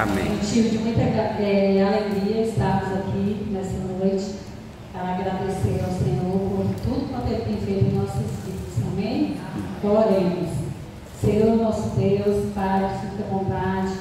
Amém. É motivo de muita alegria estarmos aqui nessa noite para agradecer ao Senhor por tudo quanto Ele tem feito em nossas vidas. Amém? Oremos. Senhor, nosso Deus, Pai, fica à vontade.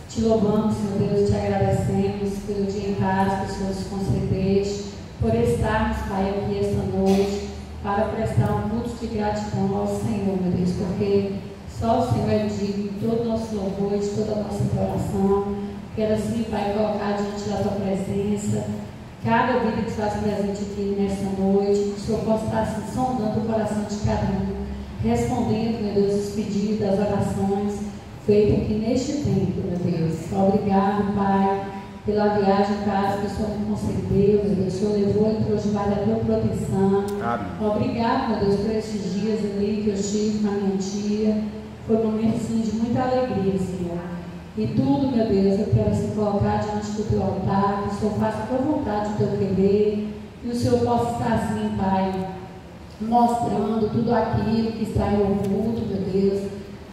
Te louvamos, Senhor Deus, te agradecemos pelo dia em paz que o Senhor nos concedeste, por estarmos, Pai, aqui esta noite, para prestar um culto de gratidão ao Senhor, meu Deus, porque só o Senhor é digno de todo o nosso louvor e de toda a nossa adoração. Quero assim, Pai, colocar diante da Tua presença cada vida que se faz presente aqui nesta noite, que o Senhor possa estar assim, sondando o coração de cada um, respondendo, meu Deus, os pedidos, as orações feitas aqui neste tempo, meu Deus. Obrigado, Pai, pela viagem em casa que o Senhor me concedeu, meu Deus. O Senhor levou e trouxe debaixo da Tua proteção. Amém. Obrigado, meu Deus, por esses dias ali que eu estive com a minha tia. Foi um momento assim, de muita alegria, Senhor. E tudo, meu Deus, eu quero assim, colocar diante do Teu altar, que o Senhor faça a Tua vontade, o Teu querer, que o Senhor possa estar assim, Pai, mostrando tudo aquilo que está em oculto, meu Deus.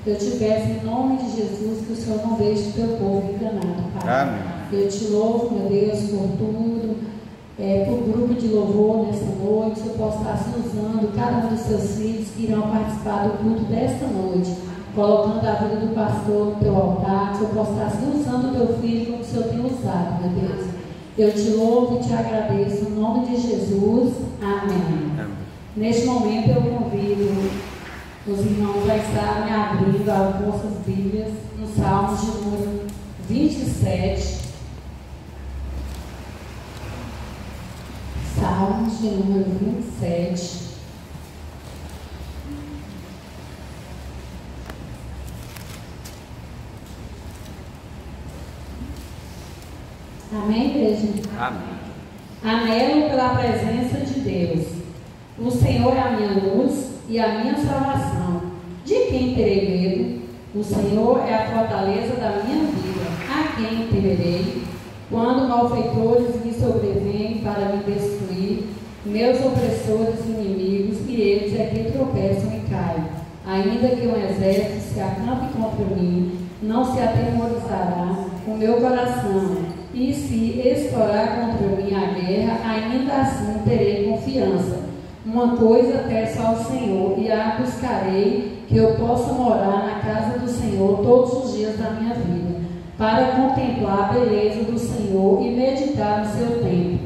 Que eu tivesse em nome de Jesus, que o Senhor não deixe o Teu povo enganado, Pai. Amém. Eu te louvo, meu Deus, por tudo, por grupo de louvor nessa noite, que o Senhor possa estar se usando cada um dos seus filhos que irão participar do culto desta noite, colocando a vida do pastor no Teu altar, que o Senhor possa estar se usando o Teu filho como o Senhor tem usado, meu Deus. Eu te louvo e te agradeço, em nome de Jesus. Amém. Amém. Neste momento eu convido os irmãos a estarem abrindo as vossas Bíblias no Salmo de número 27. Salmo de número 27. Amém, igreja? Amém. Anelo pela presença de Deus. O Senhor é a minha luz e a minha salvação. De quem terei medo? O Senhor é a fortaleza da minha vida. A quem temerei? Quando malfeitores me sobrevêm para me destruir, meus opressores e inimigos, e eles é que tropeçam e caem. Ainda que um exército se acampe contra mim, não se atemorizará o meu coração. E se estourar contra mim a guerra, ainda assim terei confiança. Uma coisa peço ao Senhor, e a buscarei, que eu possa morar na casa do Senhor todos os dias da minha vida, para contemplar a beleza do Senhor e meditar no seu templo.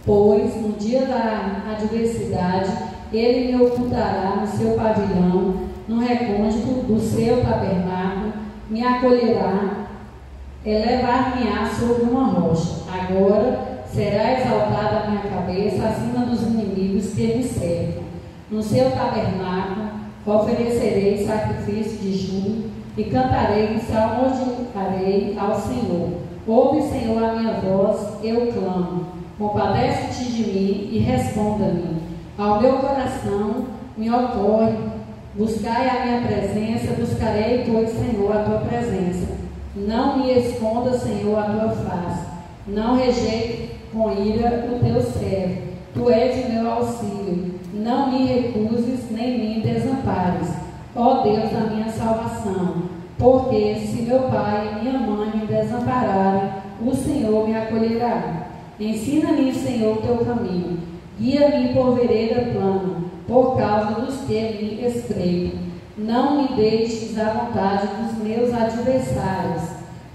Pois no dia da adversidade, Ele me ocultará no seu pavilhão, no recôndito do seu tabernáculo, me acolherá, elevar-me-á sobre uma rocha. Agora será exaltada a minha cabeça acima dos inimigos que me cercam. No seu tabernáculo oferecerei sacrifício de júbilo e cantarei e salmodiarei ao Senhor. Ouve, Senhor, a minha voz, eu clamo. Compadece-te de mim e responda-me. Ao meu coração me ocorre. Buscai a minha presença, buscarei, pois, Senhor, a tua presença. Não me esconda, Senhor, a tua face. Não rejeite com ira o teu servo. Tu és o meu auxílio. Não me recuses, nem me desampares. Ó Deus da minha salvação. Porque se meu pai e minha mãe me desampararem, o Senhor me acolherá. Ensina-me, Senhor, o teu caminho. Guia-me por vereda plana, por causa dos que me espreitam. Não me deixes à vontade dos meus adversários,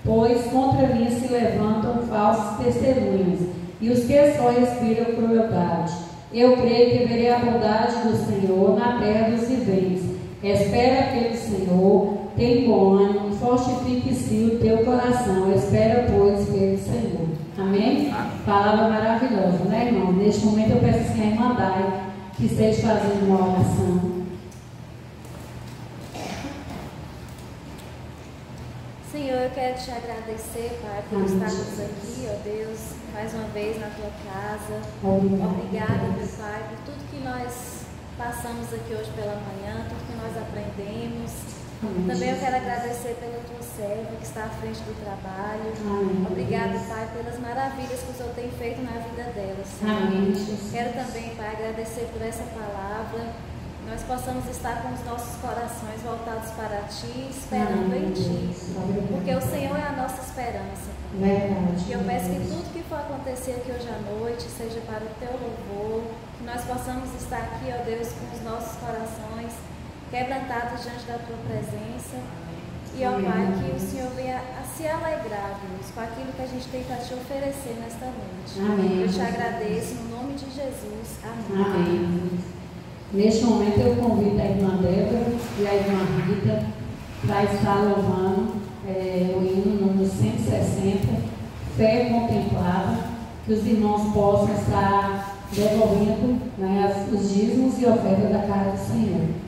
pois contra mim se levantam falsos testemunhos, e os que só respiram crueldade. Eu creio que verei a bondade do Senhor na terra dos viventes. Espera pelo Senhor, tem bom ânimo, fortifique-se o teu coração. Espera, pois, pelo Senhor. Amém? Palavra maravilhosa, né, irmão? Neste momento eu peço assim a irmã Dai que esteja fazendo uma oração. Senhor, eu quero te agradecer, Pai, por estarmos aqui, ó Deus, mais uma vez na tua casa. Obrigada, meu Pai, por tudo que nós passamos aqui hoje pela manhã, tudo que nós aprendemos. Também eu quero agradecer pela tua serva que está à frente do trabalho. Obrigada, Pai, pelas maravilhas que o Senhor tem feito na vida dela, Senhor. Quero também, Pai, agradecer por essa palavra nós possamos estar com os nossos corações voltados para Ti, esperando em Ti, porque o Senhor é a nossa esperança. Verdade. E eu peço que tudo que for acontecer aqui hoje à noite seja para o Teu louvor, que nós possamos estar aqui, ó Deus, com os nossos corações quebrantados diante da Tua presença. E, ó Pai, que o Senhor venha a se alegrar, Deus, com aquilo que a gente tem para Te oferecer nesta noite. Amém. Eu Te agradeço no nome de Jesus. Amém. Amém. Neste momento eu convido a irmã Débora e a irmã Rita para estar louvando o hino número 160, Fé Contemplada, que os irmãos possam estar devolvendo, né, os dízimos e ofertas da casa do Senhor.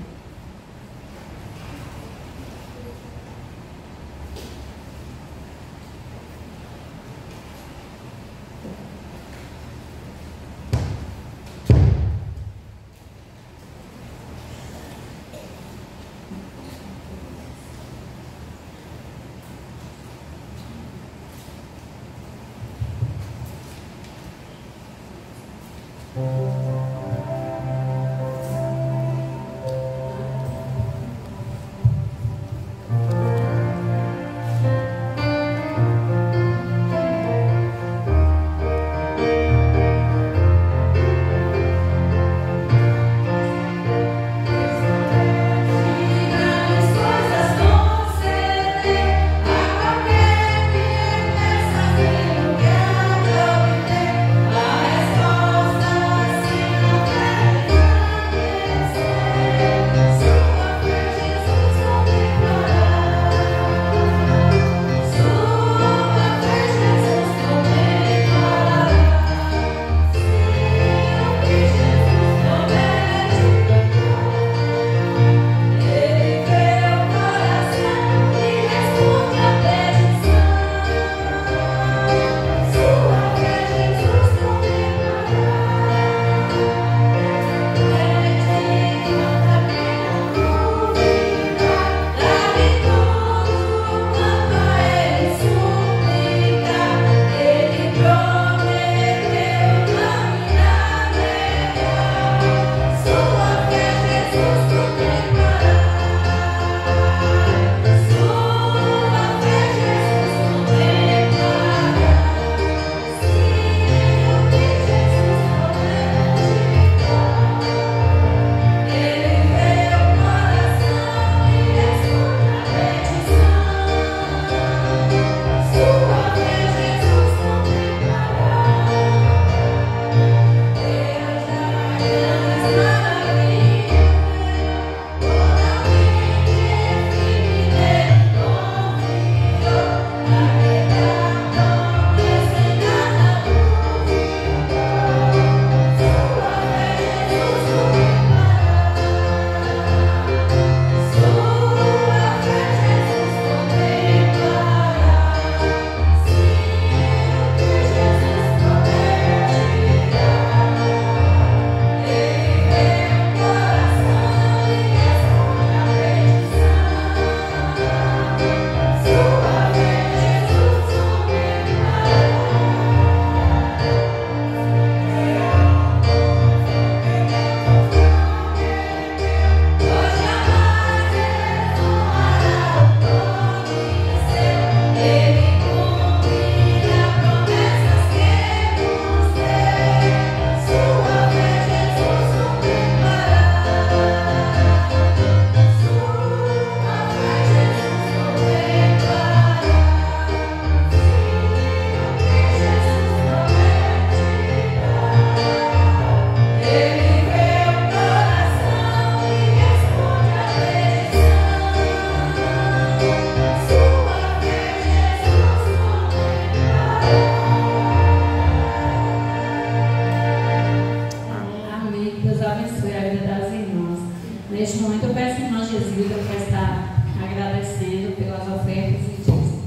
Neste momento eu peço a irmã Gesilda para estar agradecendo pelas ofertas e dízimos.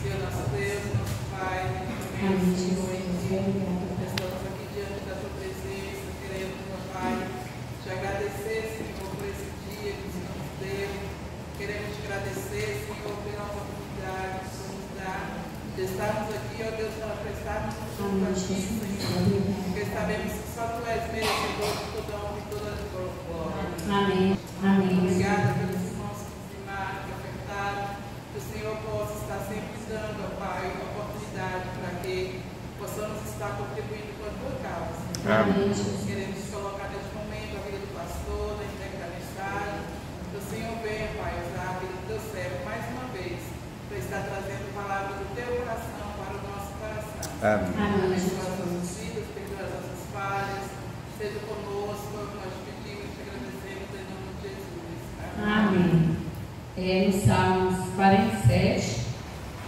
Senhor nosso Deus, nosso Pai, Amém. estamos aqui diante da Tua presença, queremos, meu Pai, te agradecer, Senhor, por esse dia que o Senhor nos deu. Queremos te agradecer, Senhor, pela oportunidade que o Senhor nos dá de estarmos aqui, ó Deus, para prestarmos culto a Ti, Senhor. Porque sabemos que só Tu és merecedor de toda honra e toda glória. Amém. Amém. Obrigada pelos irmãos que dizimaram, que ofertaram. Que o Senhor possa estar sempre dando, ó Pai, a oportunidade para que possamos estar contribuindo com a Tua causa, Senhor. Amém. Queremos colocar neste momento a vida do pastor, da entrega da mensagem. Que o Senhor venha, Pai, usar a vida do Teu servo mais uma vez, para estar trazendo palavra do Teu coração para o nosso coração. Amém. Abençoa as nossas vidas, perdoa as nossas falhas, seja conosco, nós pedimos e te agradecemos em nome de Jesus. Amém. No Salmos 47,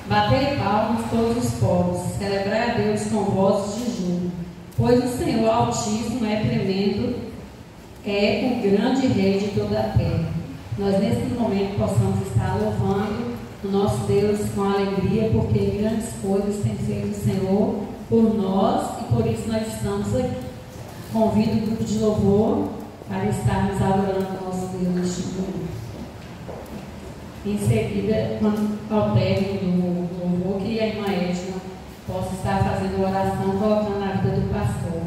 batei palmas todos os povos, celebrai a Deus com vozes de júbilo, pois o Senhor Altíssimo é tremendo, é o grande Rei de toda a terra. Nós nesse momento possamos estar louvando o nosso Deus com alegria, porque grandes coisas tem feito o Senhor por nós e por isso nós estamos aqui. Convido o grupo de louvor para estarmos adorando o nosso Deus neste momento. Em seguida, quando ao término do louvor, que a irmã Edna possa estar fazendo oração, colocando a vida do pastor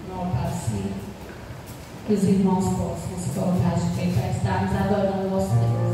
no altar, assim, que os irmãos possam se colocar de pé para estarmos adorando o nosso Deus.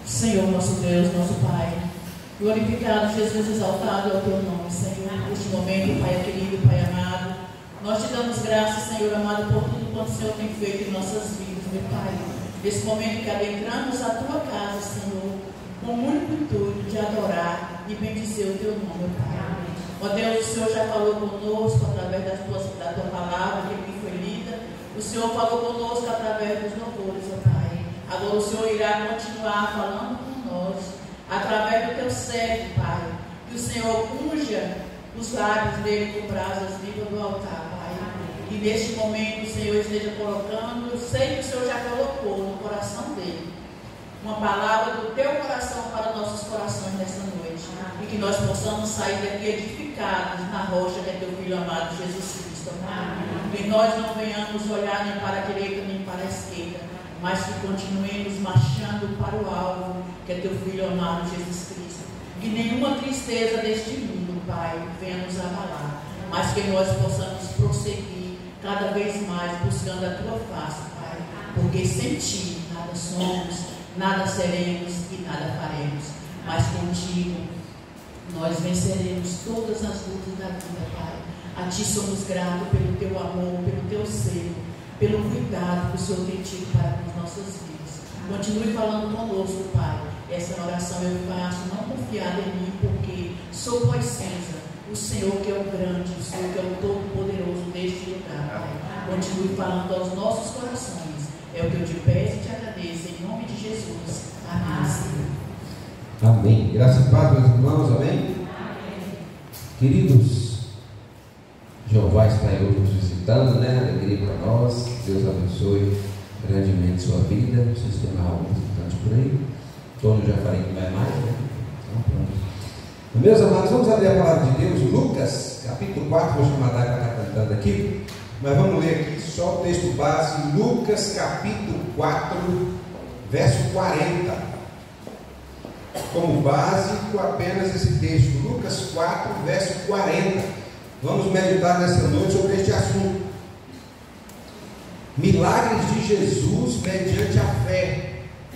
Senhor, nosso Deus, nosso Pai, glorificado, Jesus, exaltado é o teu nome, Senhor. Neste momento, Pai querido, Pai amado, nós te damos graças, Senhor amado, por tudo quanto o Senhor tem feito em nossas vidas, meu Pai. Nesse momento que adentramos a tua casa, Senhor, com o único intuito de adorar e bendizer o teu nome, meu Pai. Ó Deus, o Senhor já falou conosco através da tua palavra que aqui foi lida. O Senhor falou conosco através dos louvores, ó Pai. Agora o Senhor irá continuar falando com nós, através do teu servo, Pai. Que o Senhor unja os lábios dele com brasas vivas do altar, Pai. E neste momento o Senhor esteja colocando, eu sei que o Senhor já colocou no coração dele, uma palavra do teu coração para nossos corações nessa noite. E que nós possamos sair daqui edificados na rocha que é teu Filho amado, Jesus Cristo, Pai. Que nós não venhamos olhar nem para a direita nem para a esquerda, mas que continuemos marchando para o alvo, que é teu Filho amado, Jesus Cristo. Que nenhuma tristeza deste mundo, Pai, venha nos abalar, mas que nós possamos prosseguir cada vez mais buscando a tua face, Pai. Porque sem ti nada somos, nada seremos e nada faremos. Mas contigo nós venceremos todas as lutas da vida, Pai. A ti somos gratos pelo teu amor, pelo teu selo, pelo cuidado que o Senhor tem tido para as nossas vidas. Continue falando conosco, Pai. Essa oração eu faço não confiada em mim, porque sou pó e cinza. O Senhor que é o grande, o Senhor que é o todo-poderoso deste lugar, Pai. Continue falando aos nossos corações. É o que eu te peço e te agradeço, em nome de Jesus. Amém, Senhor. Amém. Graças a Deus, meus irmãos, amém? Amém. Queridos, Jeová está aí hoje nos visitando, né? Alegria para nós. Deus abençoe grandemente sua vida. Vocês têm mais alguns visitantes por aí. Antônio já falei que vai mais, né? Então, pronto. Meus amados, vamos abrir a palavra de Deus, Lucas, capítulo 4. Vou chamar a Dai para estar cantando aqui, mas vamos ler aqui só o texto base, Lucas, capítulo 4, verso 40. Como básico, apenas esse texto, Lucas 4, verso 40. Vamos meditar nessa noite sobre este assunto. Milagres de Jesus mediante a fé.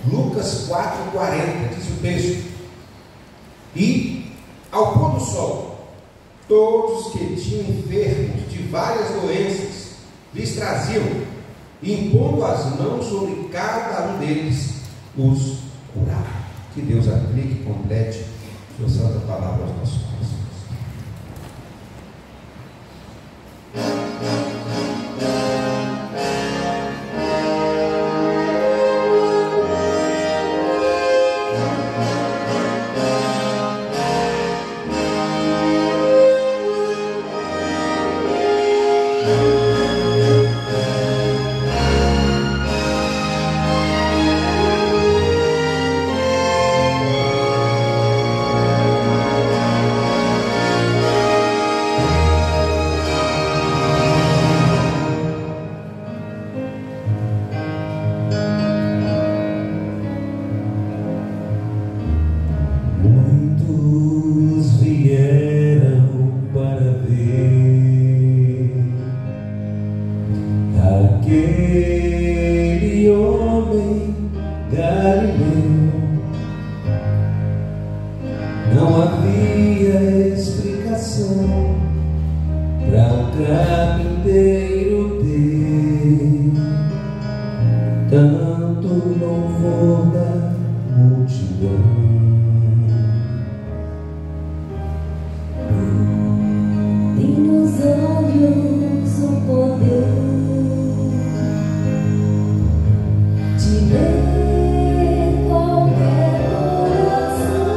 Lucas 4, 40, diz o texto. E, ao pôr do sol, todos que tinham enfermos de várias doenças lhes traziam, e impondo as mãos sobre cada um deles, os curava. Que Deus aplique e complete sua santa palavra aos nossos corações. Qualquer coração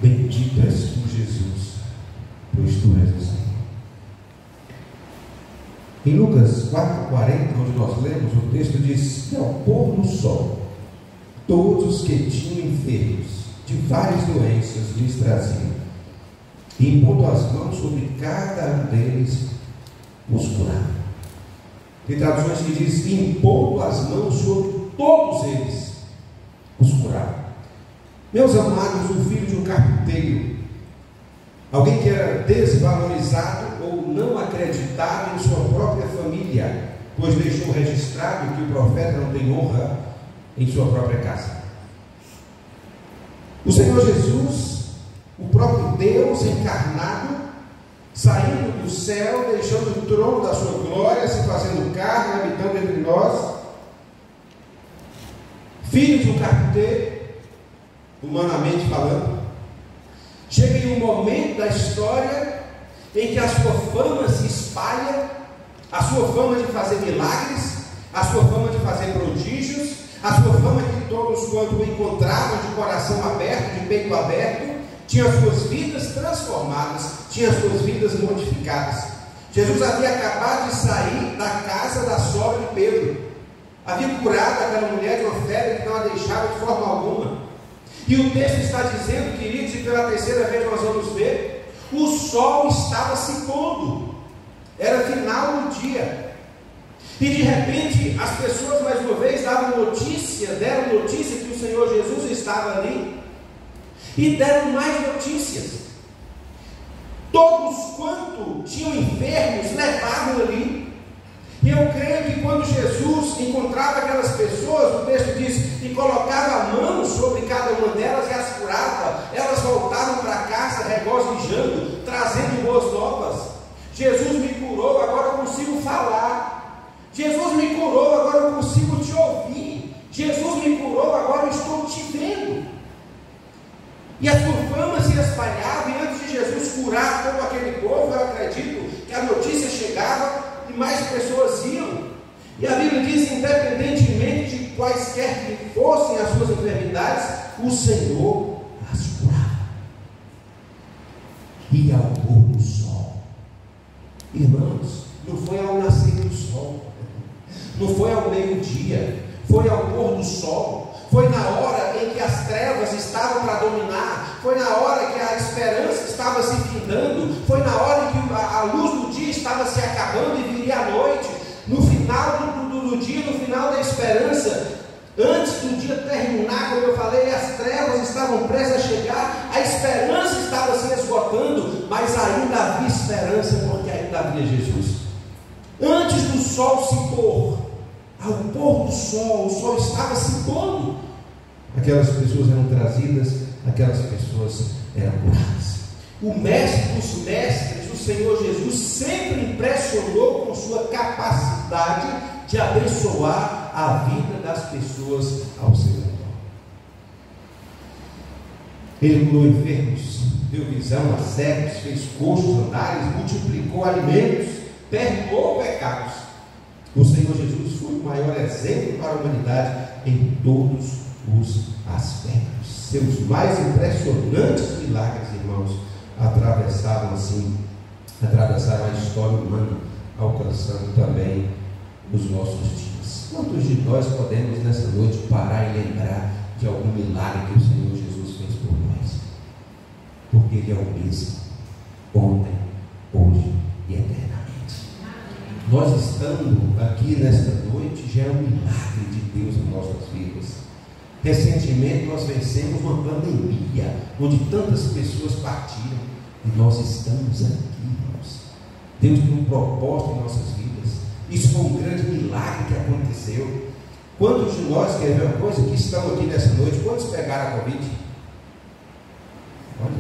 Bendito és tu, Jesus, pois tu és o Senhor. Em Lucas 4,40, onde nós lemos, o texto diz: ao pôr do sol, todos os que tinham enfermos de várias doenças lhes traziam, e impondo as mãos sobre cada um deles, os curava. Tem traduções que diz: impondo as mãos sobre todos eles, os curava. Meus amados, o filho de um carpinteiro, alguém que era desvalorizado ou não acreditado em sua própria família, pois deixou registrado que o profeta não tem honra em sua própria casa. O Senhor Jesus, o próprio Deus encarnado, saindo do céu, deixando o trono da sua glória, se fazendo carne, habitando entre nós, filho de um carpinteiro, humanamente falando, chega em um momento da história em que a sua fama se espalha, a sua fama de fazer milagres, a sua fama de fazer prodígios, a sua fama de que todos quanto o encontravam de coração aberto, de peito aberto, tinham as suas vidas transformadas, tinham as suas vidas modificadas. Jesus havia acabado de sair da casa da sogra de Pedro. Havia curado aquela mulher de uma febre que não a deixava de forma alguma. E o texto está dizendo, queridos, e pela terceira vez nós vamos ver, o sol estava se pondo. Era final do dia. E de repente as pessoas mais uma vez deram notícia que o Senhor Jesus estava ali. E deram mais notícias. Todos quanto tinham enfermos levavam ali. E eu creio que quando Jesus encontrava aquelas pessoas, o texto diz, e colocava a mão sobre cada uma delas e as curava, elas voltavam para casa regozijando, trazendo boas novas. Jesus me curou, agora eu consigo falar. Jesus me curou, agora eu consigo te ouvir. Jesus me curou, agora eu estou te vendo. E a sua fama se espalhava, e antes de Jesus curar todo aquele povo, eu acredito que a notícia chegava e mais pessoas iam. E a Bíblia diz, independentemente de quaisquer que fossem as suas enfermidades, o Senhor as curava. E ao pôr do sol, irmãos, não foi ao nascer do sol, não foi ao meio-dia, foi ao pôr do sol. Foi na hora em que as trevas estavam para dominar, foi na hora que a esperança estava se findando, foi na hora em que a luz do dia estava se acabando e viria a noite. No final do dia, no final da esperança, antes do dia terminar, como eu falei, as trevas estavam prestes a chegar, a esperança estava se esgotando, mas ainda havia esperança, porque ainda havia Jesus. Antes do sol se pôr, ao pôr do sol, o sol estava se pondo. Aquelas pessoas eram trazidas, aquelas pessoas eram curadas. O mestre dos mestres, o Senhor Jesus, sempre impressionou com sua capacidade de abençoar a vida das pessoas ao seu redor. Ele curou enfermos, deu visão a cegos, fez coxos andares, multiplicou alimentos, perdoou pecados. O Senhor Jesus foi o maior exemplo para a humanidade em todos os aspectos. Seus mais impressionantes milagres, irmãos, atravessaram a história humana, alcançando também os nossos dias. Quantos de nós podemos nessa noite parar e lembrar de algum milagre que o Senhor Jesus fez por nós? Porque Ele é o mesmo, ontem, hoje e eternamente. Nós estando aqui nesta noite já é um milagre de Deus em nossas vidas. Recentemente nós vencemos uma pandemia, onde tantas pessoas partiram, e nós estamos aqui, irmãos. Deus tem um propósito em nossas vidas. Isso foi um grande milagre que aconteceu. Quantos de nós, quer ver uma coisa, que estão aqui nessa noite, quantos pegaram a Covid? Olha,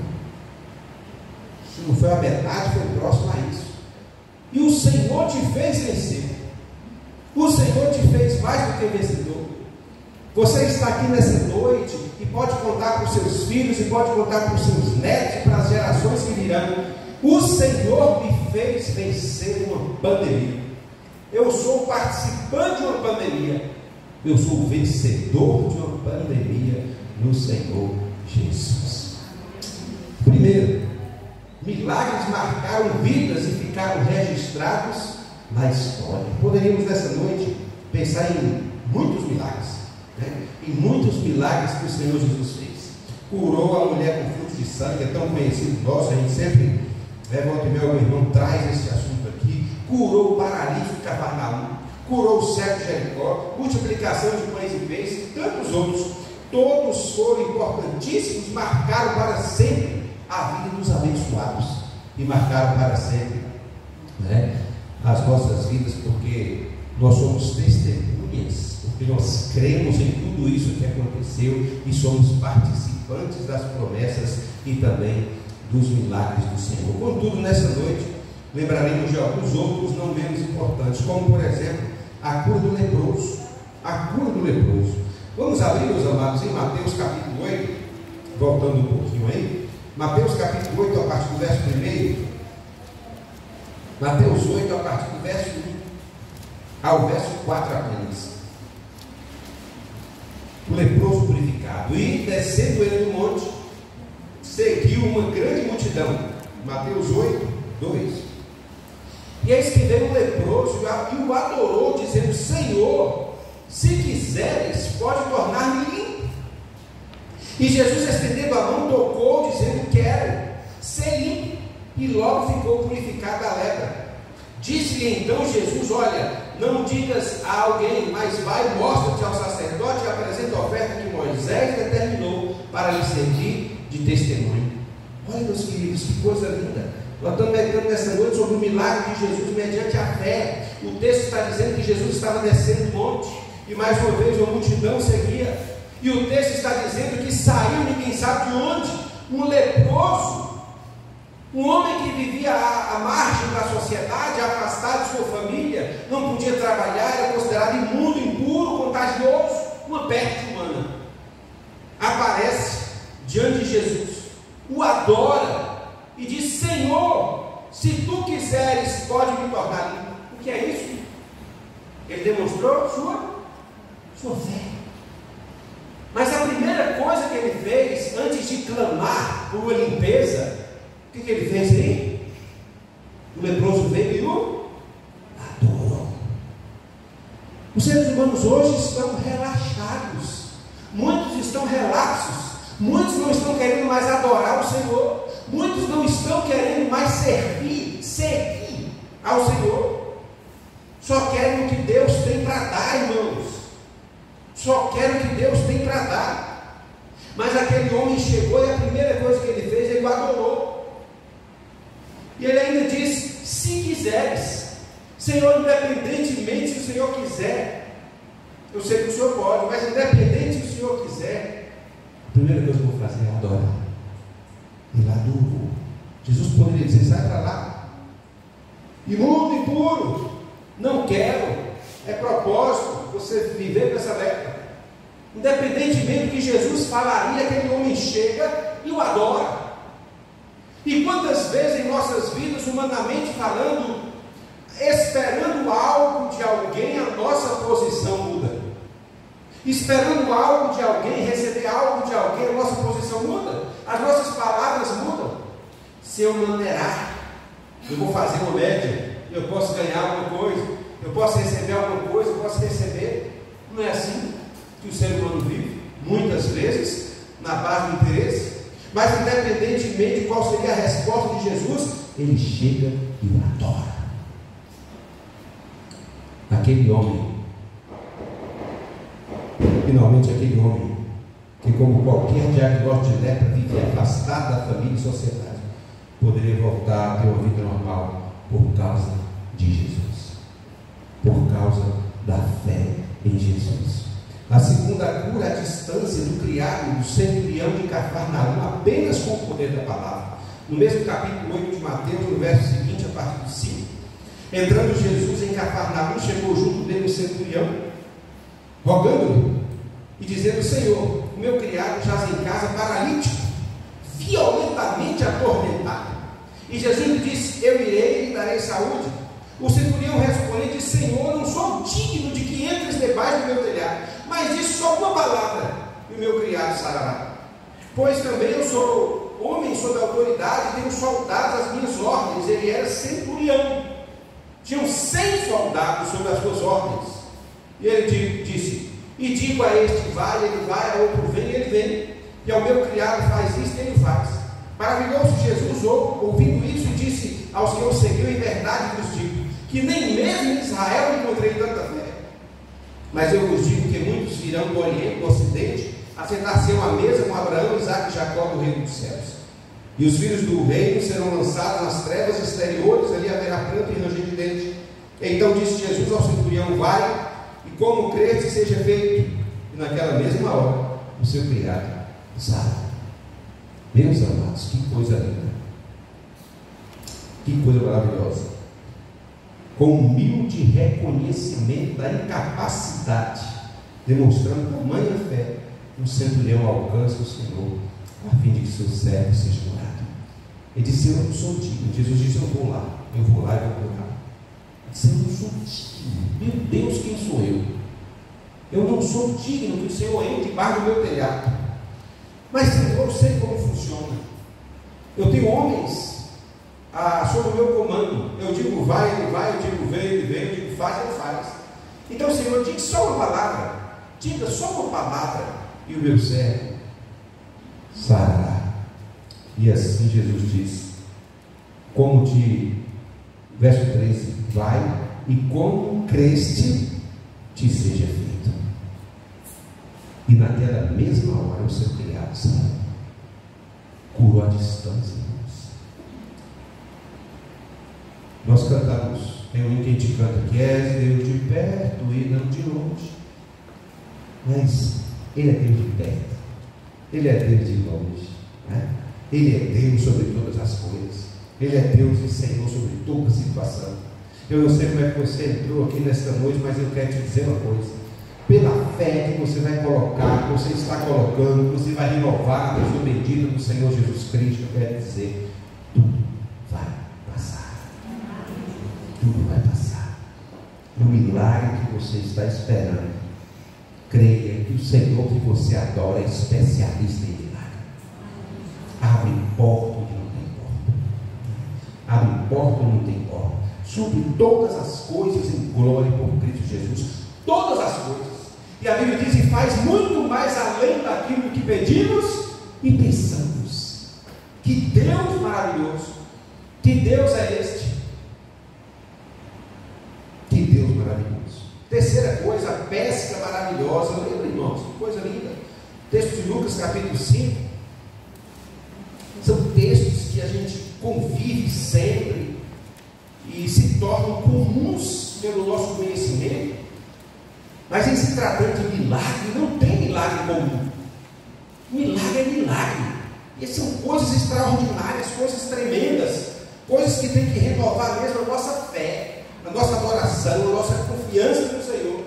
se não foi a metade, foi próximo a isso. E o Senhor te fez vencer. O Senhor te fez mais do que vencedor. Você está aqui nessa noite e pode contar para os seus filhos, e pode contar para os seus netos e para as gerações que virão. O Senhor me fez vencer uma pandemia. Eu sou participante de uma pandemia. Eu sou o vencedor de uma pandemia no Senhor Jesus. Primeiro, milagres marcaram vidas e ficaram registrados na história. Poderíamos nessa noite pensar em muitos milagres, né? Em muitos milagres que o Senhor Jesus fez. Curou a mulher com fluxo de sangue, é tão conhecido nosso, a gente sempre, volta e meia, meu irmão traz esse assunto aqui. Curou o paralítico de Cafarnaum, curou o cego de Jericó, multiplicação de pães e peixes e tantos outros. Todos foram importantíssimos, marcaram para sempre a vida dos abençoados e marcaram para sempre, né, as nossas vidas, porque nós somos testemunhas, porque nós cremos em tudo isso que aconteceu e somos participantes das promessas e também dos milagres do Senhor. Contudo, nessa noite lembraremos de alguns outros não menos importantes, como por exemplo a cura do leproso. A cura do leproso. Vamos abrir, meus amados, em Mateus capítulo 8, voltando um pouquinho aí. Mateus capítulo 8, a partir do verso 1. Mateus 8, a partir do verso 1 ao verso 4 apenas. O leproso purificado. E descendo ele do monte, seguiu uma grande multidão. Mateus 8, 2. E eis que veio um leproso e o adorou, dizendo: Senhor, se quiseres, pode tornar-me limpo. E Jesus, estendendo a mão, tocou, dizendo: quero ser limpo. E logo ficou purificada a lepra. Disse-lhe então Jesus: olha, não digas a alguém, mas vai, mostra-te ao sacerdote e apresenta a oferta que Moisés determinou para lhe servir de testemunho. Olha, meus queridos, que coisa linda. Nós estamos meditando nessa noite sobre o milagre de Jesus mediante a fé. O texto está dizendo que Jesus estava descendo o monte e mais uma vez uma multidão seguia. E o texto está dizendo que saiu, ninguém sabe de onde, um leproso, um homem que vivia à margem da sociedade, afastado de sua família, não podia trabalhar, era considerado imundo, impuro, contagioso, uma peste humana. Aparece diante de Jesus, o adora e diz: Senhor, se tu quiseres, pode me tornar limpo. O que é isso? Ele demonstrou sua fé. Mas a primeira coisa que ele fez, antes de clamar por uma limpeza, o que ele fez aí? O leproso veio e o adorou. Os seres humanos hoje estão relaxados, muitos estão relapsos, muitos não estão querendo mais adorar o Senhor, muitos não estão querendo mais servir ao Senhor, só querem o que Deus tem para dar, irmãos, só querem o que Deus tem para dar. Mas aquele homem chegou e a primeira coisa que ele fez, ele o adorou. E ele ainda diz: se quiseres, Senhor, independentemente se o Senhor quiser, eu sei que o Senhor pode, mas independente se o Senhor quiser, a primeira coisa que eu vou fazer é adorar. Ele adorou. Jesus poderia dizer: sai para lá, imundo, impuro, não quero, é propósito você viver com essa lepra. Independentemente do que Jesus falaria, aquele homem chega e o adora. E quantas vezes em nossas vidas, humanamente falando, esperando algo de alguém, a nossa posição muda. Esperando algo de alguém, receber algo de alguém, a nossa posição muda. As nossas palavras mudam. Se eu maneirar, eu vou fazer uma média, eu posso ganhar alguma coisa, eu posso receber alguma coisa, eu posso receber. Não é assim que o ser humano vive, muitas vezes, na base do interesse. Mas independentemente de qual seria a resposta de Jesus, ele chega e o adora. Aquele homem, finalmente aquele homem, que como qualquer diagnóstico de lepra vivia afastado da família e sociedade, poderia voltar a ter uma vida normal por causa de Jesus, por causa da fé em Jesus. A segunda cura é a distância do criado, do centurião de Cafarnaum, apenas com o poder da palavra. No mesmo capítulo 8 de Mateus, no verso seguinte, a partir do 5. Entrando Jesus em Cafarnaum, chegou junto dele o centurião, rogando-lhe e dizendo: Senhor, o meu criado jaz em casa paralítico, violentamente atormentado. E Jesus lhe disse: eu irei e lhe darei saúde. O centurião respondeu e disse: Senhor, não sou digno de que entres debaixo do meu telhado, mas disse só uma palavra e o meu criado sarará. Pois também eu sou homem sob autoridade, tenho soldados às minhas ordens. Ele era centurião, tinham 100 soldados sob as suas ordens. E ele disse: e digo a este vai, ele vai, a outro vem, ele vem, e ao meu criado faz isso, ele faz. Maravilhoso Jesus ouvindo isso e disse aos que o seguiam: em verdade vos digo, que nem mesmo em Israel encontrei tanta fé. Mas eu vos digo que muitos virão do Oriente, do Ocidente, a sentar-se à mesa com Abraão, Isaque e Jacó do reino dos céus. E os filhos do reino serão lançados nas trevas exteriores, ali haverá pranto e ranger de dentes. Então disse Jesus ao centurião: vai, e como creste seja feito. E naquela mesma hora, o seu criado sara. Meus amados, que coisa linda, que coisa maravilhosa. Com humilde reconhecimento da incapacidade, demonstrando tamanha fé, o centurião alcança o Senhor, a fim de que seu servo seja curado. Ele disse: eu não sou digno. Jesus disse: eu vou lá e vou curar. Ele disse: eu não sou digno. Meu Deus, quem sou eu? Eu não sou digno que o Senhor entre debaixo do meu telhado. Mas Senhor, eu sei como funciona. Eu tenho homens sob o meu comando. Eu digo vai, ele vai, eu digo vem, ele vem, eu digo faz, ele faz. Então, Senhor, diga só uma palavra, diga só uma palavra, e o meu servo sarará. E assim Jesus diz, como de verso 13, vai e como creste, te seja feito. E naquela mesma hora o seu criado sarou. Curou a distância, irmãos. Nós cantamos, tem um hino que a gente canta, que és Deus de perto e não de longe. Mas Ele é Deus de perto, Ele é Deus de longe, né? Ele é Deus sobre todas as coisas, Ele é Deus e Senhor sobre toda situação. Eu não sei como é que você entrou aqui nesta noite, mas eu quero te dizer uma coisa: pela fé que você vai colocar, que você está colocando, que você vai renovar a pessoa bendita do Senhor Jesus Cristo, eu quero dizer, tudo vai passar. Tudo vai passar. O milagre que você está esperando, creia que o Senhor que você adora é especialista em milagre. Abre porta onde não tem porta. Abre porta onde não tem porta. Supre todas as coisas em glória por Cristo Jesus. Todas as coisas. E a Bíblia diz: e faz muito mais além daquilo que pedimos e pensamos. Que Deus maravilhoso. Que Deus é este. Que Deus maravilhoso. Terceira coisa, a pesca maravilhosa. Lembra, irmãos? Que coisa linda. Texto de Lucas, capítulo 5. São textos que a gente convive sempre e se tornam comuns pelo nosso conhecimento. Mas em se tratando de milagre, não tem milagre comum. Milagre é milagre. E são coisas extraordinárias, coisas tremendas, coisas que tem que renovar mesmo a nossa fé, a nossa adoração, a nossa confiança no Senhor.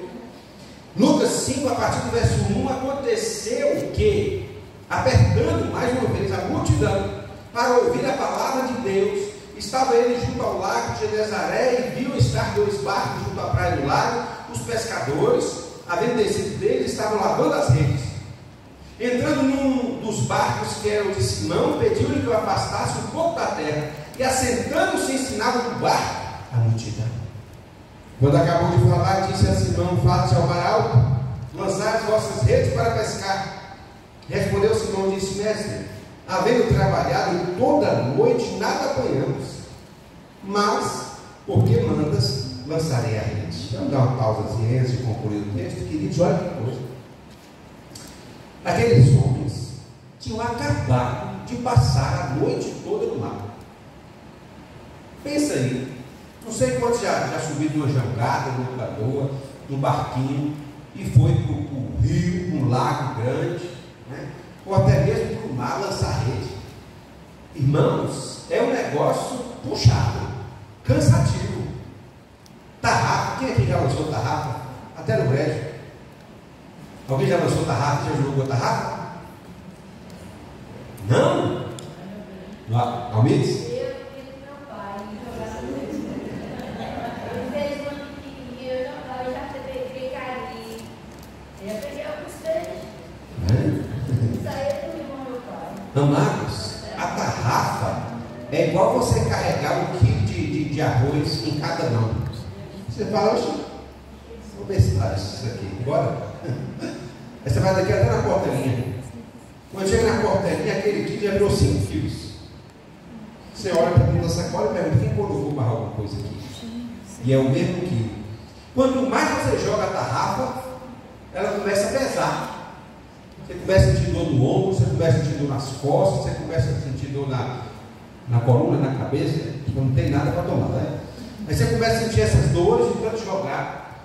Lucas 5, a partir do verso 1, aconteceu que, apertando mais uma vez a multidão para ouvir a palavra de Deus, estava ele junto ao lago de Genezaré e viu estar 2 barcos junto à praia do lago. Os pescadores, havendo descido deles, estavam lavando as redes. Entrando num dos barcos, que era o de Simão, pediu-lhe que o afastasse um pouco da terra, e assentando-se ensinava do barco a multidão. Quando acabou de falar, disse a Simão: fale-se ao mar alto, lançai as vossas redes para pescar. Respondeu Simão e disse: mestre, havendo trabalhado toda a noite, nada apanhamos, mas, porque mandas, lançarei a rede. Vamos dar uma pausazinha antes de concluir o texto, queridos. Olha que coisa. Aqueles homens tinham acabado de passar a noite toda no mar. Pensa aí, não sei quantos já subiram numa jangada, numa canoa, num barquinho, e foi para o rio, para um lago grande, né? Ou até mesmo para o mar lançar rede. Irmãos, é um negócio puxado, cansativo. Tarrafa, quem aqui já lançou tarrafa? Até no brejo. Alguém já lançou tarrafa? Já jogou tarrafa? Não? Almides? Eu fiz com meu pai, jogava muito. Ele fez uma pequenininha, eu já peguei carinho. Eu peguei alguns peixes. Isso aí é do irmão meu pai. Amados, a tarrafa é igual você carregar 1 quilo de arroz em cada mão. Você fala: vou ver se faz isso aqui, bora? Aí você vai daqui até na portelinha. Quando chega na portelinha, aquele quilo já virou 5 quilos. Você olha para dentro da sacola e pergunta: quem colocou para alguma coisa aqui? E é o mesmo quilo. Quanto mais você joga a tarrafa, ela começa a pesar. Você começa a sentir dor no ombro, você começa a sentir dor nas costas, você começa a sentir dor na coluna, na cabeça, não tem nada para tomar, né? Aí você começa a sentir essas dores de tanto jogar.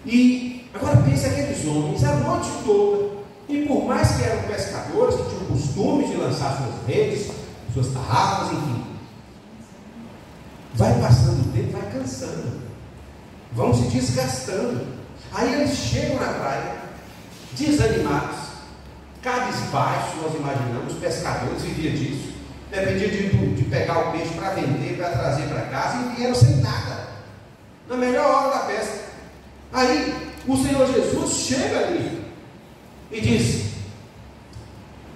E agora pense aqueles homens a noite toda, e por mais que eram pescadores, que tinham o costume de lançar suas redes, suas tarrafas, enfim, vai passando o tempo, vai cansando, vão se desgastando. Aí eles chegam na praia, desanimados, cabisbaixos. Nós imaginamos, os pescadores viviam disso. Dependia de pegar o peixe para vender, para trazer para casa, e vieram sem nada, na melhor hora da pesca. Aí o Senhor Jesus chega ali e diz: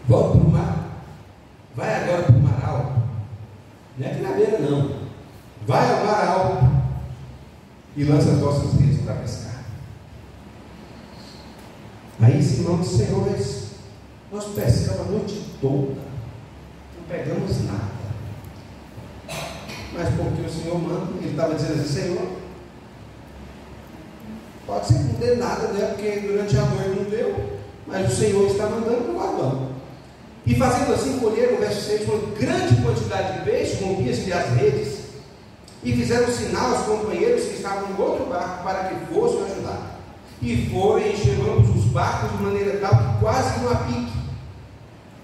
volta para o mar, vai agora para o mar alto, não é aqui na beira e lança as vossas redes para pescar. Aí Simão disse: Senhor, nós pescamos a noite toda, não pegamos nada. Mas porque o Senhor manda, ele estava dizendo assim: Senhor, pode ser que não dê nada, né? Porque durante a noite não deu, mas o Senhor está mandando, nós vamos. E fazendo assim, colheram, o verso 6, uma grande quantidade de peixes, rompiam-se as redes, e fizeram sinal aos companheiros que estavam no outro barco para que fossem ajudar. E foram e enchemos os barcos de maneira tal que quase iam a pique,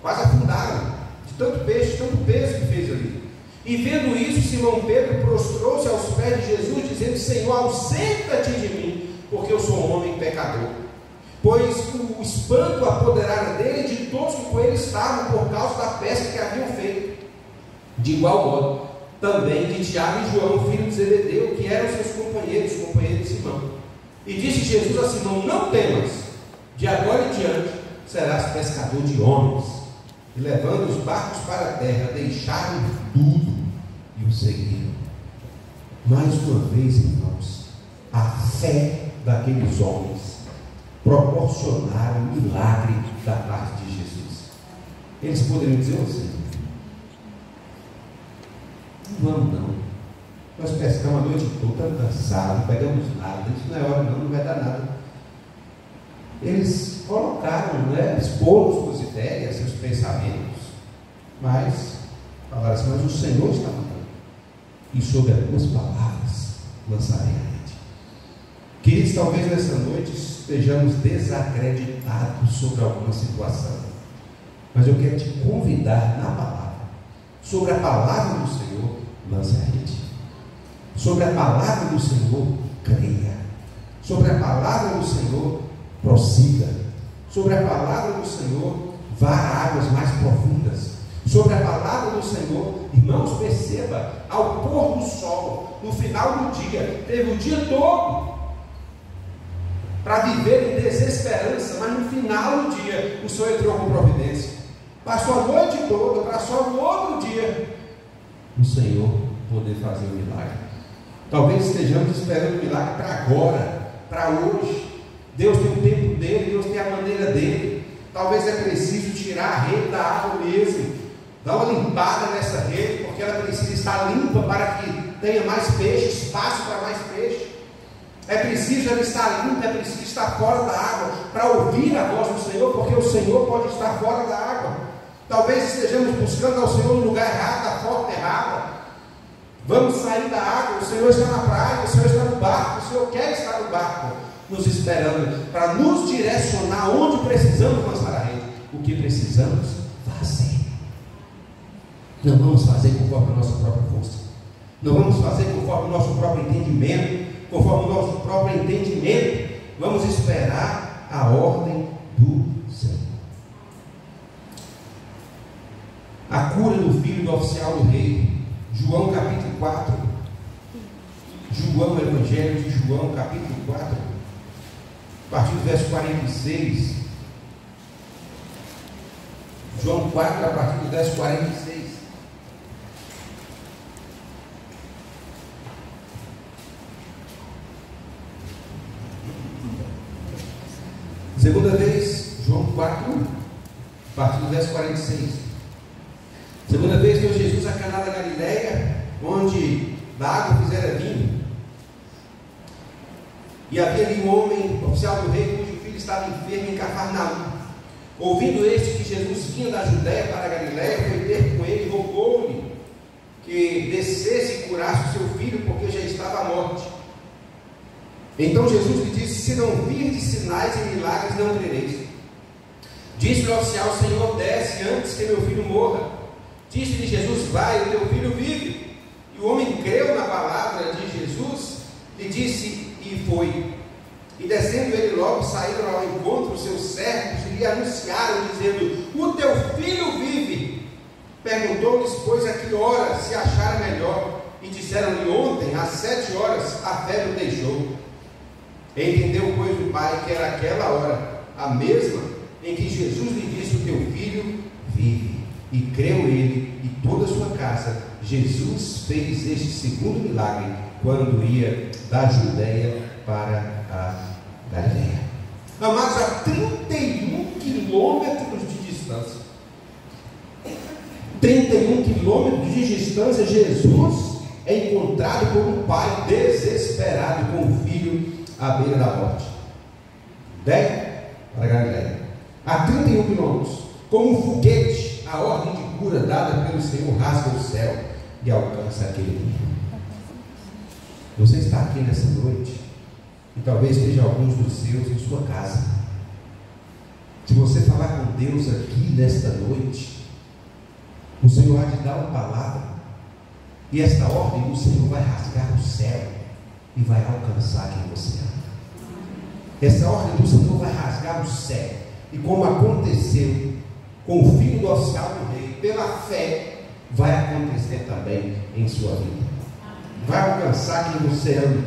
quase afundaram, de tanto peixe, tanto peso que fez ali. E vendo isso, Simão Pedro prostrou-se aos pés de Jesus, dizendo: Senhor, ausenta-te de mim, porque eu sou um homem pecador. Pois o espanto apoderara dele e de todos que com ele estavam, por causa da pesca que haviam feito. De igual modo, também de Tiago e João, filho de Zebedeu, que eram seus companheiros de Simão. E disse Jesus a Simão: não temas, de agora em diante serás pescador de homens. E levando os barcos para a terra, deixaram tudo e o seguiram. Mais uma vez, irmãos, a fé daqueles homens proporcionaram o milagre da parte de Jesus. Eles poderiam dizer assim: não vamos não, nós pescamos a noite toda, estamos cansados, não pegamos nada, isso não é hora não vai dar nada. Eles colocaram, exporam suas ideias, seus pensamentos, mas falaram assim: mas o Senhor está mandando, e sobre as tuas palavras lançarei a rede. Queridos, talvez nessa noite estejamos desacreditados sobre alguma situação, mas eu quero te convidar na palavra, sobre a palavra do Senhor, lance a rede. Sobre a palavra do Senhor, creia. Sobre a palavra do Senhor, prossiga. Sobre a palavra do Senhor, vá a águas mais profundas. Sobre a palavra do Senhor, irmãos, perceba, ao pôr do sol, no final do dia, teve o dia todo para viver em desesperança, mas no final do dia o Senhor entrou com providência. Passou a noite toda para só no outro dia o Senhor poder fazer o milagre. Talvez estejamos esperando o milagre para agora, para hoje. Deus tem o tempo dele, Deus tem a maneira dele. Talvez é preciso tirar a rede da água mesmo, dar uma limpada nessa rede, porque ela precisa estar limpa para que tenha mais peixe, espaço para mais peixe. É preciso ela estar limpa, é preciso estar fora da água para ouvir a voz do Senhor, porque o Senhor pode estar fora da água. Talvez estejamos buscando ao Senhor no lugar errado, da forma errada. Vamos sair da água, o Senhor está na praia, o Senhor está no barco, o Senhor quer estar no barco, nos esperando, para nos direcionar onde precisamos lançar a rede, o que precisamos fazer. Não vamos fazer conforme a nossa própria força, não vamos fazer conforme o nosso próprio entendimento, conforme o nosso próprio entendimento, vamos esperar a ordem do Senhor. A cura do filho do oficial do rei, João capítulo 4, João, Evangelho de João capítulo 4, a partir do verso 46, João 4 a partir do verso 46. Segunda vez, João 4, a partir do verso 46. Segunda vez veio Jesus a Caná da Galileia, onde da água fizera vinho. E havia ali um homem, oficial do rei, cujo filho estava enfermo em Cafarnaum. Ouvindo este que Jesus vinha da Judéia para a Galileia, foi ter com ele e rogou-lhe que descesse e curasse o seu filho, porque já estava à morte. Então Jesus lhe disse: se não virdes sinais e milagres, não crereis. Disse-lhe o oficial: Senhor, desce antes que meu filho morra. Disse-lhe Jesus: vai, o teu filho vive. E o homem creu na palavra de Jesus, lhe disse, e foi. E descendo ele logo, saíram ao encontro os seus servos e lhe anunciaram, dizendo: o teu filho vive. Perguntou-lhes, pois, a que hora se achara melhor. E disseram-lhe: ontem, às 7 horas, a febre o deixou. Entendeu, pois, o pai que era aquela hora, a mesma em que Jesus lhe disse: o teu filho vive. E creu ele e toda a sua casa. Jesus fez este segundo milagre quando ia da Judéia para a Galileia. Amados, a 31 quilômetros de distância. 31 quilômetros de distância, Jesus é encontrado por um pai desesperado com o filho à beira da morte. Judéia para a Galileia. A 31 quilômetros, como um foguete, a ordem de cura dada pelo Senhor rasga o céu e alcança aquele nível. Você está aqui nessa noite e talvez esteja alguns dos seus em sua casa. Se você falar com Deus aqui nesta noite, o Senhor há de dar uma palavra, e esta ordem do Senhor vai rasgar o céu e vai alcançar quem você ama. Essa ordem do Senhor vai rasgar o céu, e como aconteceu com o filho do oficial do rei, pela fé, vai acontecer também em sua vida. Vai alcançar quem você ama,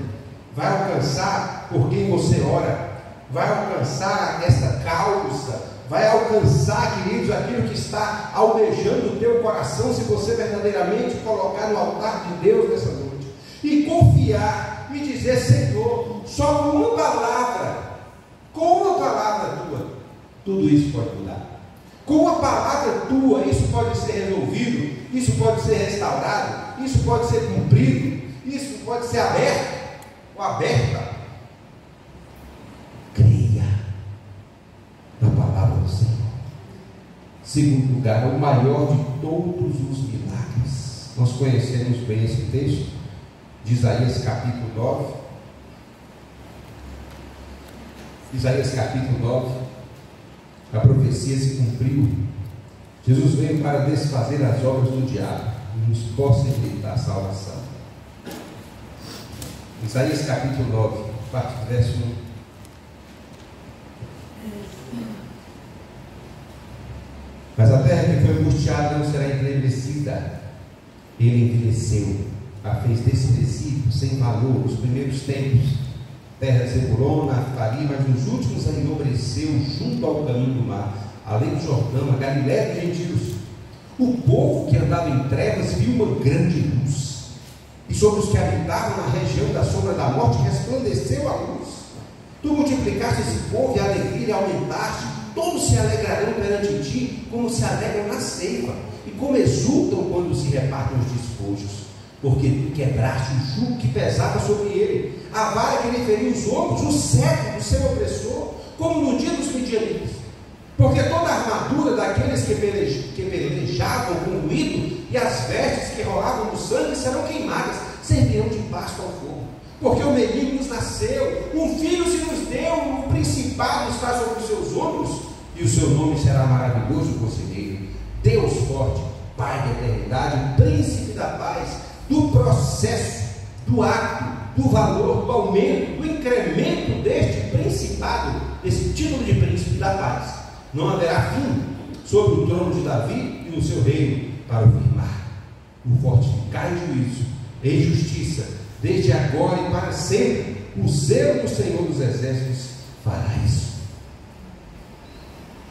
vai alcançar por quem você ora, vai alcançar essa causa, vai alcançar, queridos, aquilo que está almejando o teu coração, se você verdadeiramente colocar no altar de Deus nessa noite, e confiar, e dizer: Senhor, só com uma palavra tua, tudo isso pode mudar. Com uma palavra tua, isso pode ser resolvido, isso pode ser restaurado, isso pode ser cumprido, isso pode ser aberto ou aberta. Creia na palavra do Senhor. Segundo lugar, o maior de todos os milagres. Nós conhecemos bem esse texto de Isaías capítulo 9. Isaías capítulo 9. A profecia se cumpriu. Jesus veio para desfazer as obras do diabo e nos possibilitar a salvação. Isaías capítulo 9, parte do verso 1. Mas a terra que foi angustiada não será envelhecida. Ele envelheceu, a fez desprezível, sem valor, nos primeiros tempos. Terra de Zebulon, Naftali, mas nos últimos a enobreceu junto ao caminho do mar, além do Jordão, a Galiléia dos gentios. O povo que andava em trevas viu uma grande luz, e sobre os que habitavam na região da sombra da morte resplandeceu a luz. Tu multiplicaste esse povo e a alegria aumentaste, todos se alegrarão perante ti, como se alegram na ceifa, e como exultam quando se repartem os despojos. Porque tu quebraste o jugo que pesava sobre ele, a vara que lhe feriu os ombros, o cetro do seu opressor, como no dia dos midianitas. Porque toda a armadura daqueles que pelejavam com ruído e as vestes que rolavam no sangue serão queimadas, servirão de pasto ao fogo. Porque o menino nos nasceu, um filho se nos deu, o principado está sobre os seus ombros, e o seu nome será maravilhoso conselheiro, Deus forte, Pai da eternidade, príncipe da paz. Do processo, do ato, do valor, do aumento, do incremento deste principado, desse título de príncipe da paz, não haverá fim sobre o trono de Davi e no seu reino para o firmar, o fortificar em juízo, em justiça, desde agora e para sempre. O zelo do Senhor dos exércitos fará isso.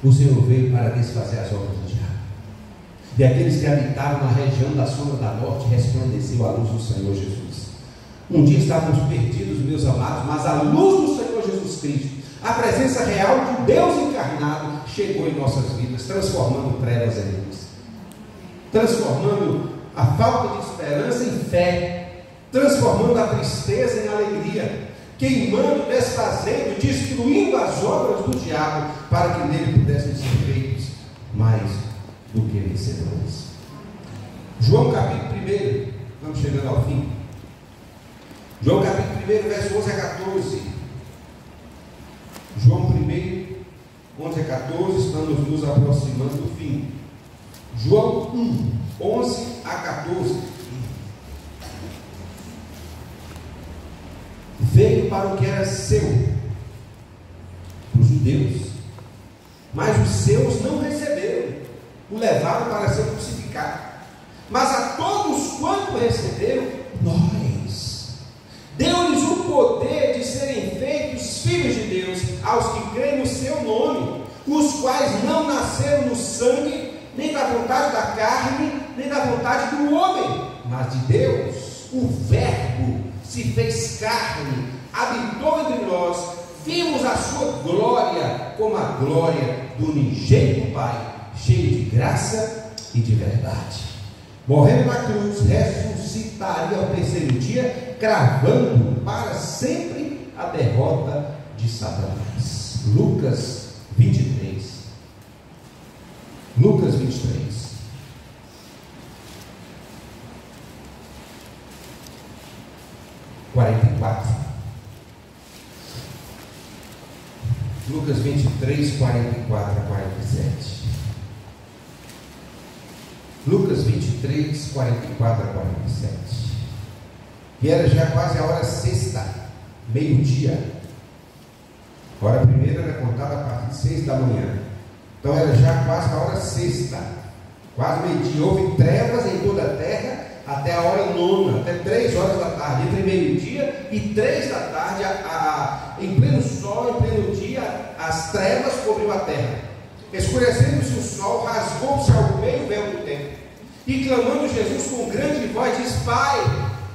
O Senhor veio para desfazer as obras do diabo. E aqueles que habitavam na região da sombra da morte resplandeceu a luz do Senhor Jesus. Um dia estávamos perdidos, meus amados, mas a luz do Senhor Jesus Cristo, a presença real de Deus encarnado, chegou em nossas vidas, transformando trevas em luz, transformando a falta de esperança em fé, transformando a tristeza em alegria, queimando, desfazendo, destruindo as obras do diabo, para que nele pudessem ser feitos mais do que vencedores. João capítulo 1, estamos chegando ao fim. João capítulo 1, verso 11 a 14. João 1, 11 a 14, estamos nos aproximando do fim. João 1, 11 a 14. Veio para o que era seu, para os judeus, mas os seus não receberam, o levaram para ser crucificado. Mas a todos quanto receberam, nós deu-lhes o poder de serem feitos filhos de Deus, aos que creem no seu nome, os quais não nasceram no sangue, nem da vontade da carne, nem da vontade do homem, mas de Deus. O Verbo se fez carne, habitou entre nós, vimos a sua glória como a glória do unigênito Pai, cheio de graça e de verdade. Morrendo na cruz, ressuscitaria ao terceiro dia, cravando para sempre a derrota de Satanás. Lucas 23. Lucas 23. Lucas 23, 44 a 47. Lucas 23, 44 a 47. E era já quase a hora sexta, meio-dia. A hora primeira era contada a partir de 6 da manhã. Então era já quase a hora sexta, quase meio-dia. Houve trevas em toda a terra até a hora nona, até 3 horas da tarde, entre meio-dia e 3 da tarde, em pleno sol, em pleno dia, as trevas cobriu a terra. Escurecendo-se o sol, rasgou-se ao meio o véu do templo, e clamando Jesus com grande voz, diz: Pai,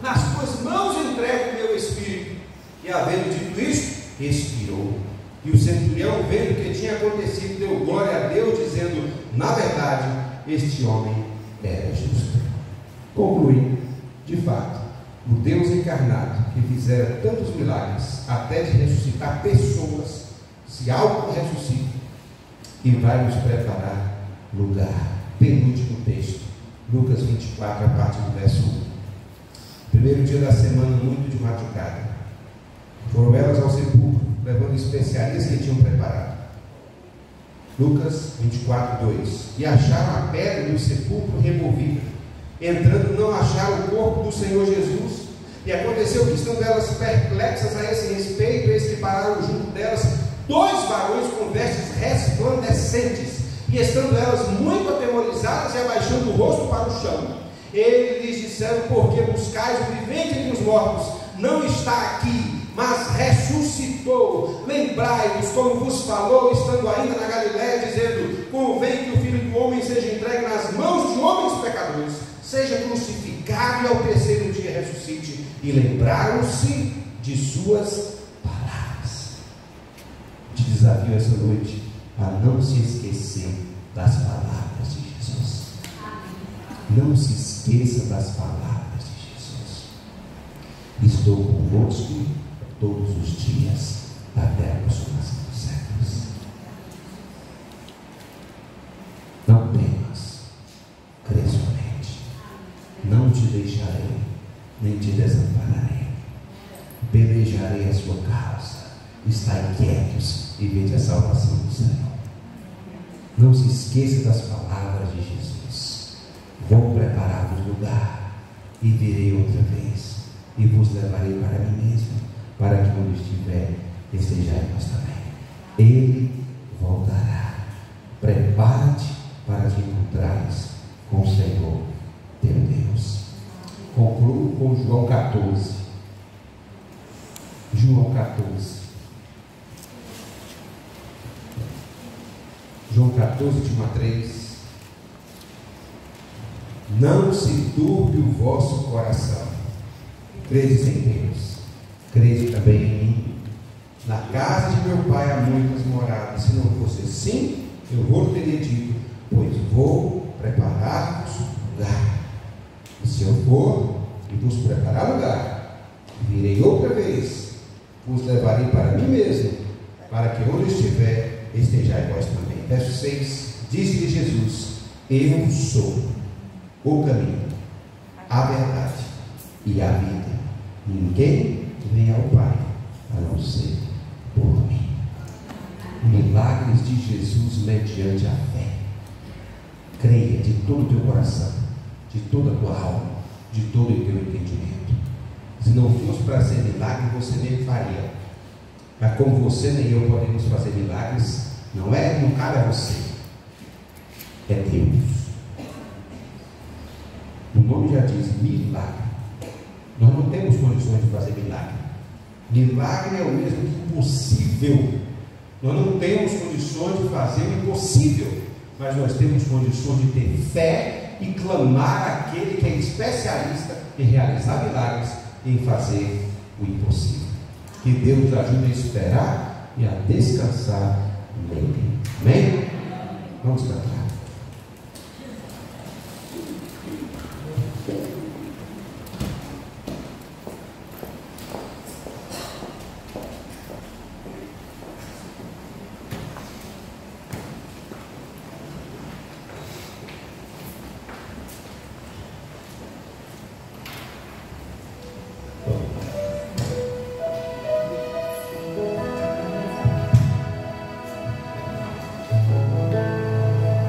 nas tuas mãos entrego o meu espírito. E havendo dito isto, expirou. E o centurião, vendo o que tinha acontecido, deu glória a Deus, dizendo: na verdade, este homem era justo. Concluindo, de fato, o Deus encarnado, que fizera tantos milagres, até de ressuscitar pessoas, se auto-ressuscita e vai nos preparar lugar. Penúltimo texto, Lucas 24, a partir do verso 1. Primeiro dia da semana, muito de madrugada, foram elas ao sepulcro, levando especiarias que tinham preparado. Lucas 24, 2. E acharam a pedra do sepulcro removida. Entrando, não acharam o corpo do Senhor Jesus. E aconteceu que, estando elas perplexas a esse respeito, eis que pararam junto delas 2 varões com vestes resplandecentes. E estando elas muito atemorizadas e abaixando o rosto para o chão, eles lhes disseram: por que buscais o vivente entre os mortos? Não está aqui, mas ressuscitou. Lembrai-vos como vos falou, estando ainda na Galiléia, dizendo: convém que o Filho do Homem seja entregue nas mãos de homens pecadores, seja crucificado e ao terceiro dia ressuscite. E lembraram-se de suas palavras. Te desafio essa noite a não se esquecer das palavras de Jesus. Não se esqueça das palavras de Jesus. Estou convosco todos os dias até a consumação dos séculos. Não temas, crê somente. Não te deixarei, nem te desampararei. Pelejarei a sua causa. Estai quietos e vede a salvação do Senhor. Não se esqueça das palavras de Jesus. Vou preparar-vos lugar, e virei outra vez, e vos levarei para mim mesmo, para que onde estiver, estejais vós também. Ele voltará. Prepara-te para te encontrares com o Senhor teu Deus. Concluo com João 14. João 14. João 14, de 1 a 3. Não se turbe o vosso coração. Credes em Deus, crede também em mim. Na casa de meu pai há muitas moradas. Se não fosse assim, eu vos teria dito: pois vou preparar-vos lugar. E se eu for e vos preparar lugar, virei outra vez, vos levarei para mim mesmo, para que onde estiver, estejais vós também. Verso 6, disse-lhe Jesus: eu sou o caminho, a verdade e a vida. Ninguém vem ao Pai a não ser por mim. Milagres de Jesus mediante a fé. Creia de todo o teu coração, de toda a tua alma, de todo o teu entendimento. Se não fosse para ser milagre, você nem faria. Mas como você nem eu podemos fazer milagres, não cabe a você, é Deus. O nome já diz milagre. Nós não temos condições de fazer milagre. Milagre é o mesmo que impossível. Nós não temos condições de fazer o impossível, mas nós temos condições de ter fé e clamar aquele que é especialista em realizar milagres, em fazer o impossível. Que Deus nos ajude a esperar e a descansar nele. Amém? Vamos cantar.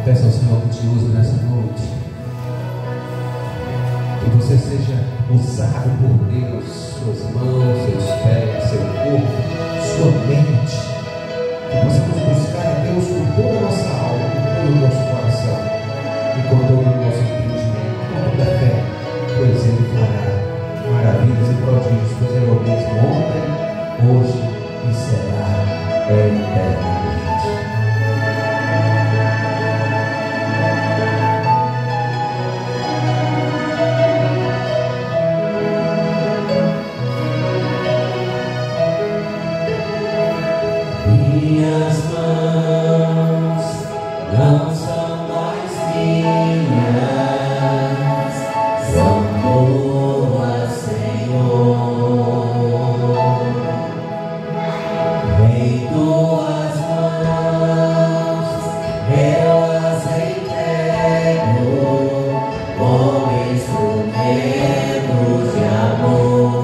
Peço ao Senhor que te use nessa noite, que você seja usado por Deus, suas mãos, seus pés, seu corpo, sua mente, que possamos buscar a Deus com toda a nossa alma, com todo o nosso coração e com todo o nosso entendimento, com toda a fé, pois Ele fará maravilhas e prodígios, pois Ele é o mesmo ontem, hoje e será eternamente. Minhas mãos não são mais minhas, são tuas, Senhor. Em tuas mãos eu as entrego como instrumentos de amor.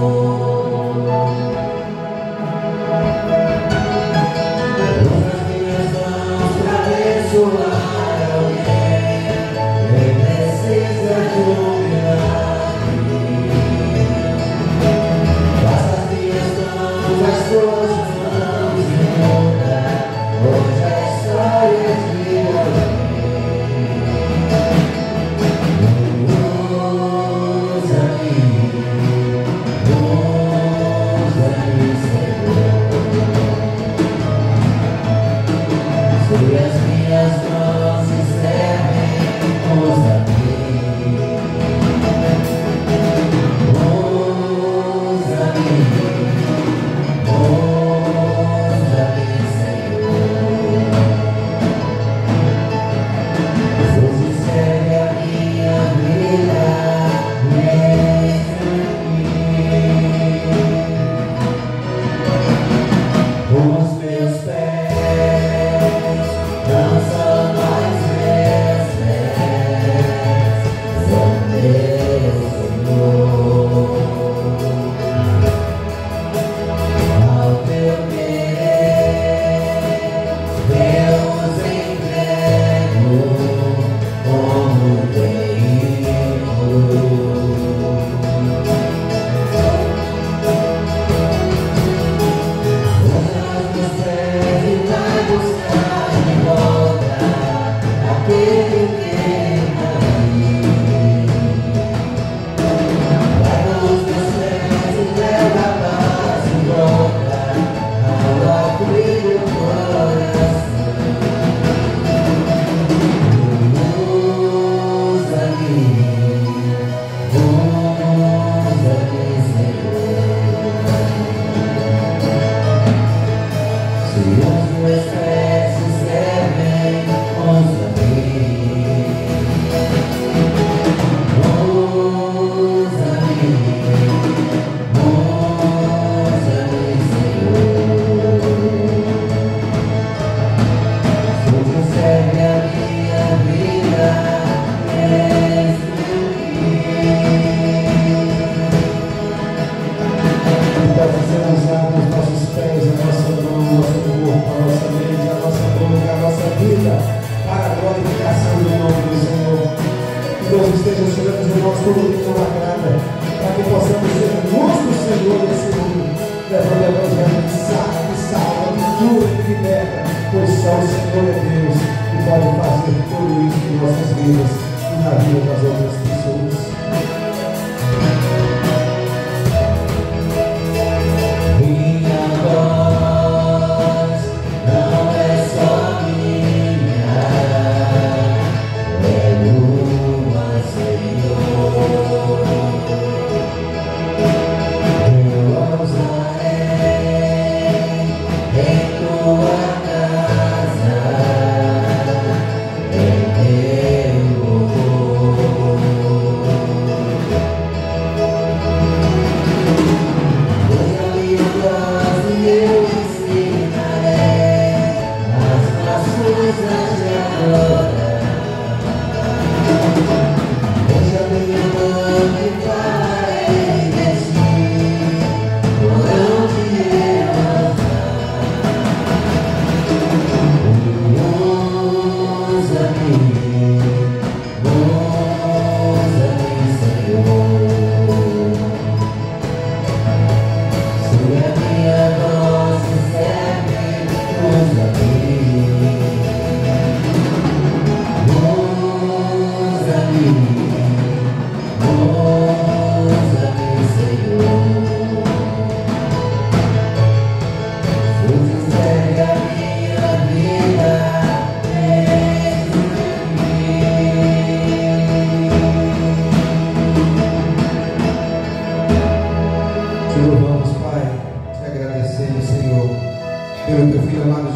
Senhor,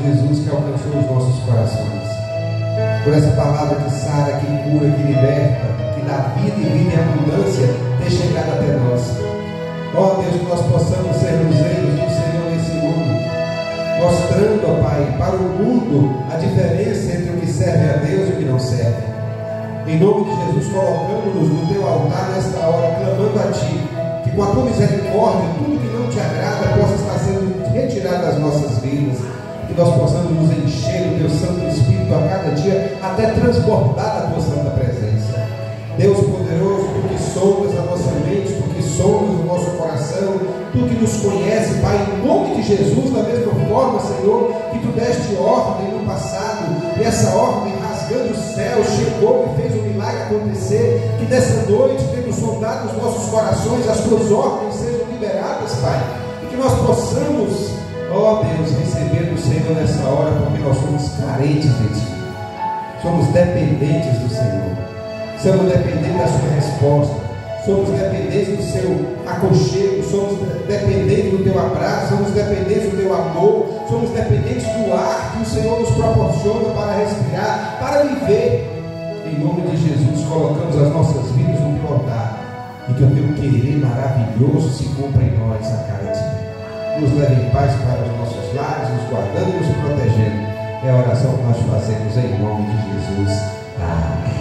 de Jesus que alcançou os nossos corações. Por essa palavra que sara, que cura, que liberta, que dá vida e vida em abundância, ter chegado até nós. Ó Deus, que nós possamos ser luzeiros do Senhor nesse mundo, mostrando, ó Pai, para o mundo a diferença entre o que serve a Deus e o que não serve. Em nome de Jesus, colocamos-nos no teu altar nesta hora, clamando a Ti, que com a tua misericórdia, tudo que não te agrada possa estar sendo retirado das nossas vidas, que nós possamos nos encher do teu Santo Espírito a cada dia, até transbordar da tua santa presença. Deus poderoso, tu que sondas a nossa mente, tu que sondas o nosso coração, tu que nos conhece, Pai, em nome de Jesus, da mesma forma, Senhor, que tu deste ordem no passado, e essa ordem rasgando o céu, chegou e fez o milagre acontecer, que nessa noite, tendo sondado os nossos corações, as tuas ordens sejam liberadas, Pai, e que nós possamos, ó Deus, receber do Senhor nessa hora, porque nós somos carentes de Ti, somos dependentes do Senhor, somos dependentes da Sua resposta, somos dependentes do Seu aconchego, somos dependentes do Teu abraço, somos dependentes do Teu amor, somos dependentes do ar que o Senhor nos proporciona para respirar, para viver. Em nome de Jesus, colocamos as nossas vidas no Teu altar, e que o Teu querer maravilhoso se cumpra em nós a cada dia. Nos leve em paz para os nossos lares, nos guardando e nos protegendo. É a oração que nós fazemos em nome de Jesus. Amém.